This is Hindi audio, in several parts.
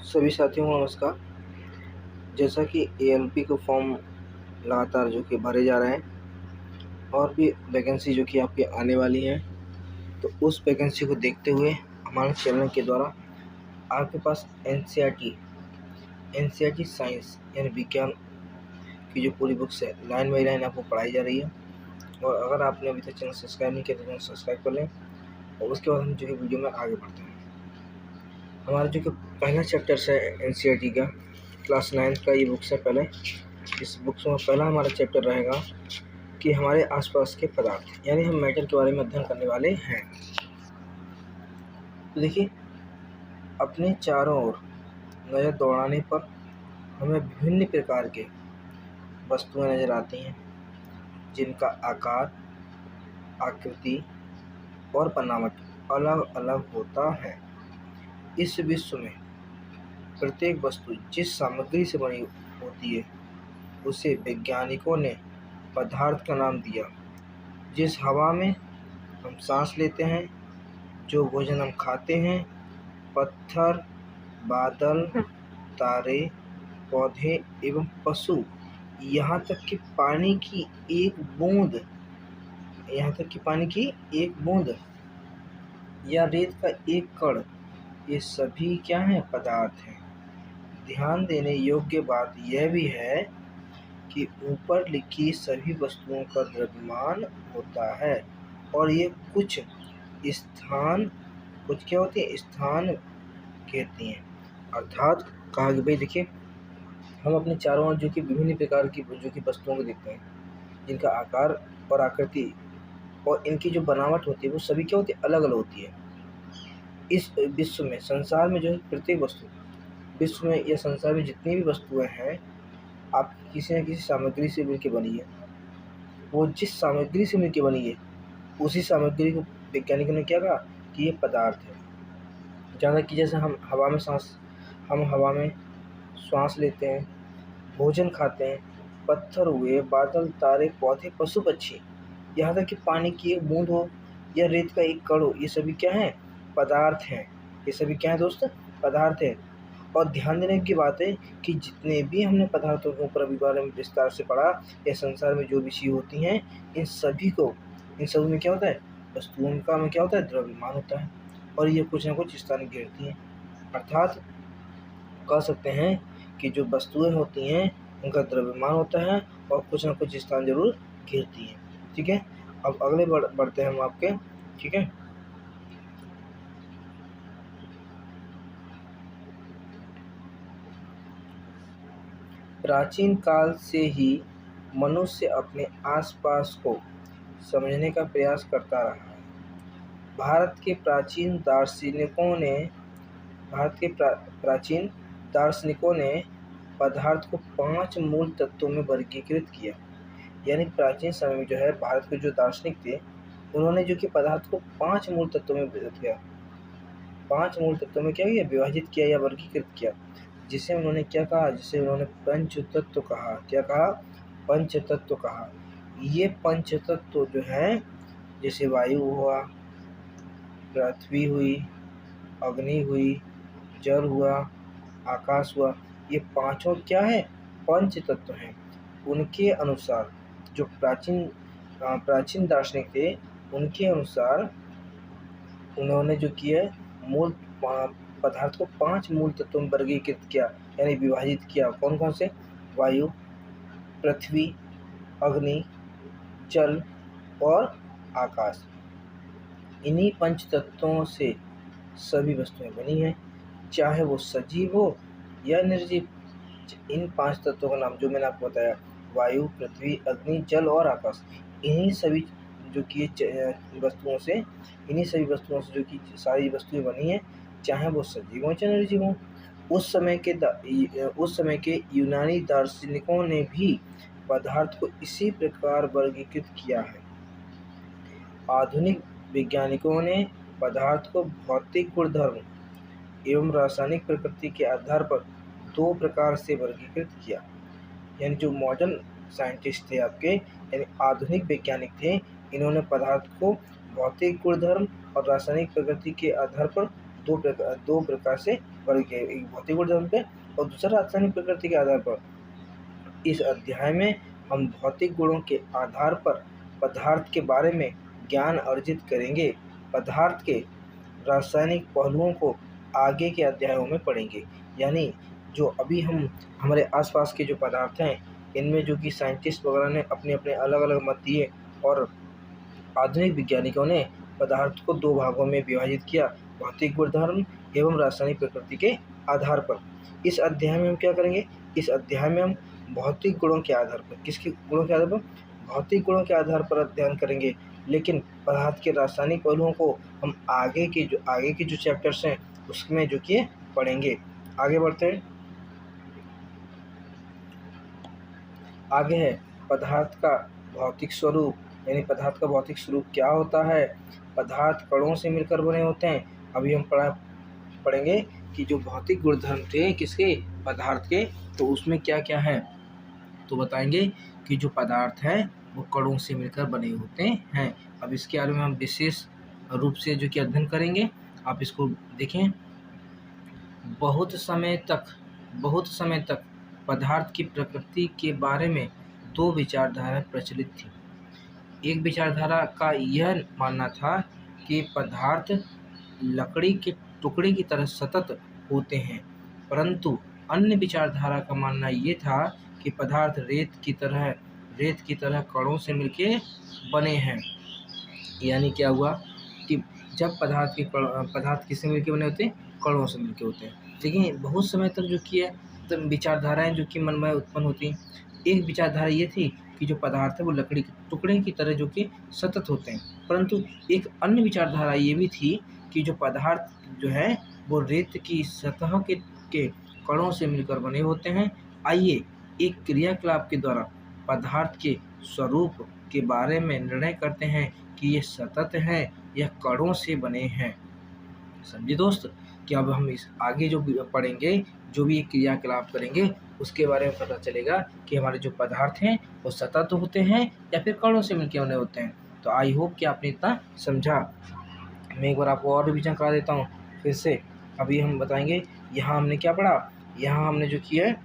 सभी साथियों को नमस्कार। जैसा कि एएलपी के फॉर्म लगातार जो कि भरे जा रहे हैं और भी वैकेंसी जो कि आपकी आने वाली हैं, तो उस वैकेंसी को देखते हुए हमारे चैनल के द्वारा आपके पास एनसीईआरटी साइंस यानी विज्ञान की जो पूरी बुक्स है लाइन बाई लाइन आपको पढ़ाई जा रही है। और अगर आपने अभी तक चैनल सब्सक्राइब नहीं किया तो चैनल सब्सक्राइब कर लें। और उसके बाद हम जो है वीडियो में आगे बढ़ते हैं। हमारा जो कि पहला चैप्टर है एनसीईआरटी का क्लास 9 का ये बुक्स है। पहले इस बुक्स में पहला हमारा चैप्टर रहेगा कि हमारे आसपास के पदार्थ यानी हम मैटर के बारे में अध्ययन करने वाले हैं। तो देखिए, अपने चारों ओर नज़र दौड़ाने पर हमें विभिन्न प्रकार के वस्तुएं नज़र आती हैं जिनका आकार, आकृति और बनावट अलग अलग होता है। इस विश्व में प्रत्येक वस्तु जिस सामग्री से बनी होती है उसे वैज्ञानिकों ने पदार्थ का नाम दिया। जिस हवा में हम सांस लेते हैं, जो भोजन हम खाते हैं, पत्थर, बादल, तारे, पौधे एवं पशु, यहाँ तक कि पानी की एक बूंद या रेत का एक कण, ये सभी क्या हैं? पदार्थ हैं। ध्यान देने योग्य बात यह भी है कि ऊपर लिखी सभी वस्तुओं का द्रव्यमान होता है और ये कुछ क्या होती है? स्थान कहती हैं। अर्थात कहा कि भाई देखिए, हम अपने चारों ओर जो कि विभिन्न प्रकार की जो कि वस्तुओं को देखते हैं जिनका आकार और आकृति और इनकी जो बनावट होती है वो सभी क्या होती है? अलग अलग होती है। इस विश्व में, संसार में जो है प्रत्येक वस्तु, विश्व में या संसार में जितनी भी वस्तुएं हैं, आप किसी न किसी सामग्री से मिलकर बनी है। वो जिस सामग्री से मिलकर बनी है उसी सामग्री को वैज्ञानिकों ने क्या कहा कि ये पदार्थ है। जहाँ तक कि जैसे हम हवा में श्वास लेते हैं, भोजन खाते हैं, पत्थर हुए, बादल, तारे, पौधे, पशु पक्षी, यहाँ तक कि पानी की एक बूंद हो या रेत का एक कण हो, ये सभी क्या हैं? पदार्थ हैं। ये सभी क्या है दोस्त? पदार्थ है। और ध्यान देने की बात है कि जितने भी हमने पदार्थों के ऊपर अभी बारे में विस्तार से पढ़ा या संसार में जो भी चीज़ होती हैं, इन सभी में क्या होता है? वस्तुओं का में क्या होता है? द्रव्यमान होता है और ये कुछ ना कुछ स्थान घेरती हैं। अर्थात कह सकते हैं कि जो वस्तुएं होती हैं उनका द्रव्यमान होता है और कुछ ना कुछ स्थान जरूर घेरती हैं। ठीक है, अब अगले बढ़ते हैं हम आपके। ठीक है, प्राचीन काल से ही मनुष्य अपने आसपास को समझने का प्रयास करता रहा है। भारत के प्राचीन दार्शनिकों ने पदार्थ को 5 मूल तत्वों में वर्गीकृत किया। यानी प्राचीन समय में जो है भारत के जो दार्शनिक थे उन्होंने जो कि पदार्थ को 5 मूल तत्वों में विभाजित किया। 5 मूल तत्वों में क्या किया? विभाजित किया या वर्गीकृत किया, जिसे उन्होंने क्या कहा? जिसे उन्होंने पंचतत्व कहा। क्या कहा? पंचतत्व कहा। ये पंचतत्व जो है, जैसे वायु हुआ, पृथ्वी हुई, अग्नि हुई, जल हुआ, आकाश हुआ, ये पांचों क्या है? पंचतत्व हैं। उनके अनुसार जो प्राचीन दार्शनिक थे उनके अनुसार उन्होंने जो किया मूल पदार्थ को 5 मूल तत्वों में वर्गीकृत किया यानी विभाजित किया। कौन कौन से? वायु, पृथ्वी, अग्नि, जल और आकाश। इन्हीं पंच तत्वों से सभी वस्तुएं बनी हैं, चाहे वो सजीव हो या निर्जीव। इन 5 तत्वों का नाम जो मैंने आपको बताया, वायु, पृथ्वी, अग्नि, जल और आकाश, इन्हीं सभी वस्तुओं से जो कि सारी वस्तुएं बनी हैं, चाहे वो सजीव हो चाहे निर्जीव हो। उस समय के यूनानी दार्शनिकों ने भी पदार्थ को इसी प्रकार वर्गीकृत किया है। आधुनिक वैज्ञानिकों ने पदार्थ को भौतिक गुणधर्म एवं रासायनिक प्रकृति के आधार पर 2 प्रकार से वर्गीकृत किया। यानी जो मॉडर्न साइंटिस्ट थे आपके, यानी आधुनिक वैज्ञानिक थे, इन्होंने पदार्थ को भौतिक गुणधर्म और रासायनिक प्रकृति के आधार पर दो प्रकार से वर्ग किए, एक भौतिक गुणधर्म पे और दूसरा रासायनिक प्रकृति के आधार पर। इस अध्याय में हम भौतिक गुणों के आधार पर पदार्थ के बारे में ज्ञान अर्जित करेंगे। पदार्थ के रासायनिक पहलुओं को आगे के अध्यायों में पढ़ेंगे। यानी जो अभी हम हमारे आसपास के जो पदार्थ हैं, इनमें जो कि साइंटिस्ट वगैरह ने अपने अपने अलग अलग मत दिए और आधुनिक वैज्ञानिकों ने पदार्थ को दो भागों में विभाजित किया, भौतिक गुणधर्म एवं रासायनिक प्रकृति के आधार पर। इस अध्याय में हम क्या करेंगे? इस अध्याय में हम भौतिक गुणों के आधार पर, किसके गुणों के आधार पर? भौतिक गुणों के आधार पर अध्ययन करेंगे, लेकिन पदार्थ के रासायनिक पहलुओं को हम आगे के जो चैप्टर्स हैं उसमें जो कि पढ़ेंगे। आगे बढ़ते हैं। आगे है पदार्थ का भौतिक स्वरूप, यानी पदार्थ का भौतिक स्वरूप क्या होता है। पदार्थ कणों से मिलकर बने होते हैं। अभी हम पढ़ेंगे कि जो भौतिक गुणधर्म थे किसके? पदार्थ के, तो उसमें क्या क्या है तो बताएंगे कि जो पदार्थ है वो कणों से मिलकर बने होते हैं। अब इसके बारे में हम विशेष रूप से जो कि अध्ययन करेंगे। आप इसको देखें। बहुत समय तक पदार्थ की प्रकृति के बारे में दो विचारधाराएं प्रचलित थी। एक विचारधारा का यह मानना था कि पदार्थ लकड़ी के टुकड़े की तरह सतत होते हैं, परंतु अन्य विचारधारा का मानना ये था कि पदार्थ रेत की तरह कणों से मिलके बने हैं। यानी क्या हुआ कि जब पदार्थ किससे मिलके बने होते हैं? कणों से मिलके होते हैं। लेकिन बहुत समय तक जो कि है तो विचारधाराएं जो कि मन में उत्पन्न होती हैं। एक विचारधारा ये थी कि जो पदार्थ है वो लकड़ी के टुकड़े की तरह जो कि सतत होते हैं, परंतु एक अन्य विचारधारा ये भी थी कि जो पदार्थ जो है वो रेत की सतह के कणों से मिलकर बने होते हैं। आइए एक क्रियाकलाप के द्वारा पदार्थ के स्वरूप के बारे में निर्णय करते हैं कि ये सतत हैं या कणों से बने हैं। समझे दोस्त? कि अब हम इस आगे जो पढ़ेंगे, जो भी क्रियाकलाप करेंगे, उसके बारे में पता चलेगा कि हमारे जो पदार्थ हैं वो सतत होते हैं या फिर कणों से मिलकर बने होते हैं। तो आई होप कि आपने इतना समझा। मैं एक बार आपको और रिवीजन करा देता हूँ फिर से। अभी हम बताएंगे यहाँ हमने क्या पढ़ा। यहाँ हमने जो किया है,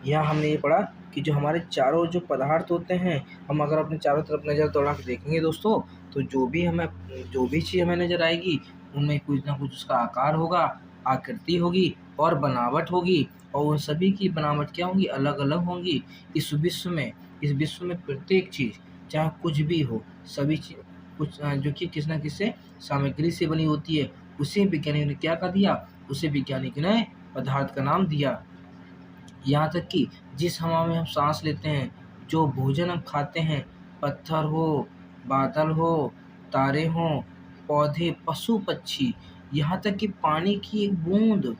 यहाँ हमने ये पढ़ा कि जो हमारे चारों जो पदार्थ होते हैं, हम अगर अपने चारों तरफ नज़र दौड़ा के देखेंगे दोस्तों, तो जो भी चीज़ हमें नज़र आएगी उनमें कुछ ना कुछ उसका आकार होगा, आकृति होगी और बनावट होगी, और उन सभी की बनावट क्या होंगी? अलग अलग होंगी। इस विश्व में प्रत्येक चीज़ चाहे कुछ भी हो, सभी चीज़ कुछ जो कि किसी न किसी सामग्री से बनी होती है, उसे वैज्ञानिक ने क्या कर दिया? उसे वैज्ञानिक ने पदार्थ का नाम दिया। यहाँ तक कि जिस हवा में हम सांस लेते हैं, जो भोजन हम खाते हैं, पत्थर हो, बादल हो, तारे हों, पौधे, पशु पक्षी, यहाँ तक कि पानी की एक बूंद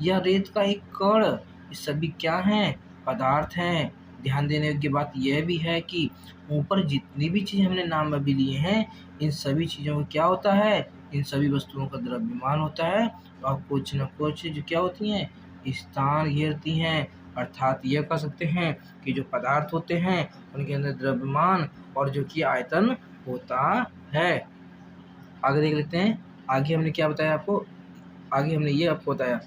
या रेत का एक कण, ये सभी क्या हैं? पदार्थ हैं। ध्यान देने योग्य बात यह भी है कि ऊपर जितनी भी चीज़ हमने नाम अभी लिए हैं, इन सभी चीज़ों का क्या होता है? इन सभी वस्तुओं का द्रव्यमान होता है और कुछ न कुछ जो क्या होती हैं? स्थान घेरती हैं। अर्थात यह कह सकते हैं कि जो पदार्थ होते हैं उनके अंदर द्रव्यमान और जो कि आयतन होता है। आगे देख लेते हैं। आगे हमने क्या बताया आपको? आगे हमने ये आपको बताया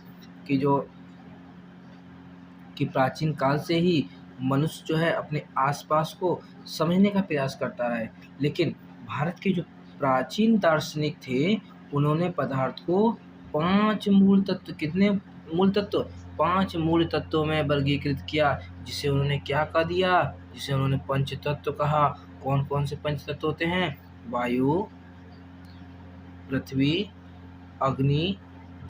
कि प्राचीन काल से ही मनुष्य जो है अपने आसपास को समझने का प्रयास करता रहा है, लेकिन भारत के जो प्राचीन दार्शनिक थे उन्होंने पदार्थ को 5 मूल तत्व, कितने मूल तत्व? 5 मूल तत्वों में वर्गीकृत किया, जिसे उन्होंने क्या कह दिया? जिसे उन्होंने पंच तत्व कहा। कौन कौन से पंच तत्व होते हैं? वायु, पृथ्वी, अग्नि,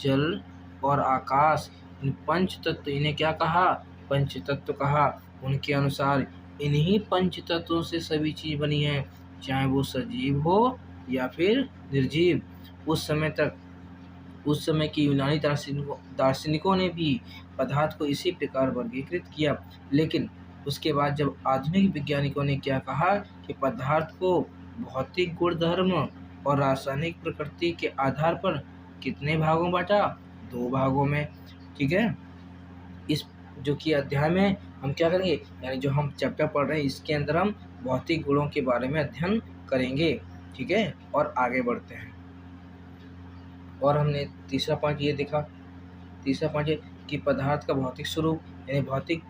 जल और आकाश। इन पंच तत्व, इन्हें क्या कहा? पंच तत्व कहा। उनके अनुसार इन्हीं पंच तत्वों से सभी चीज बनी है, चाहे वो सजीव हो या फिर निर्जीव। उस समय के यूनानी दार्शनिकों ने भी पदार्थ को इसी प्रकार वर्गीकृत किया, लेकिन उसके बाद जब आधुनिक वैज्ञानिकों ने क्या कहा कि पदार्थ को भौतिक गुणधर्म और रासायनिक प्रकृति के आधार पर कितने भागों बांटा? 2 भागों में। ठीक है। इस जो कि अध्याय में हम क्या करेंगे, यानी जो हम चैप्टर पढ़ रहे हैं इसके अंदर हम भौतिक गुणों के बारे में अध्ययन करेंगे। ठीक है। और आगे बढ़ते हैं। और हमने तीसरा पॉइंट ये देखा, तीसरा पॉइंट है कि पदार्थ का भौतिक स्वरूप, यानी भौतिक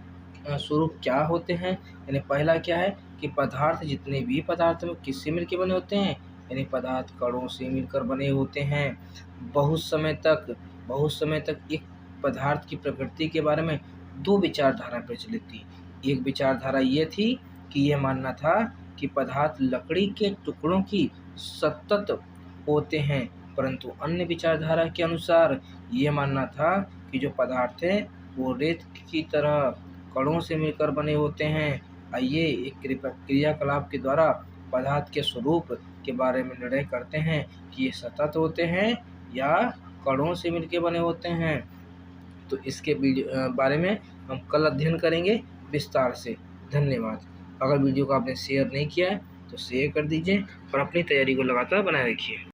स्वरूप क्या होते हैं। यानी पहला क्या है कि पदार्थ, जितने भी पदार्थ में किससे मिलकर बने होते हैं, यानी पदार्थ कणों से मिलकर बने होते हैं। बहुत समय तक एक पदार्थ की प्रकृति के बारे में दो विचारधारा प्रचलित थी। एक विचारधारा ये थी कि यह मानना था कि पदार्थ लकड़ी के टुकड़ों की सतत होते हैं, परंतु अन्य विचारधारा के अनुसार ये मानना था कि जो पदार्थ हैं वो रेत की तरह कणों से मिलकर बने होते हैं। आइए एक क्रियाकलाप के द्वारा पदार्थ के स्वरूप के बारे में निर्णय करते हैं कि ये सतत होते हैं या कणों से मिलकर बने होते हैं। तो इसके बारे में हम कल अध्ययन करेंगे विस्तार से। धन्यवाद। अगर वीडियो को आपने शेयर नहीं किया है तो शेयर कर दीजिए और अपनी तैयारी को लगातार बनाए रखिए।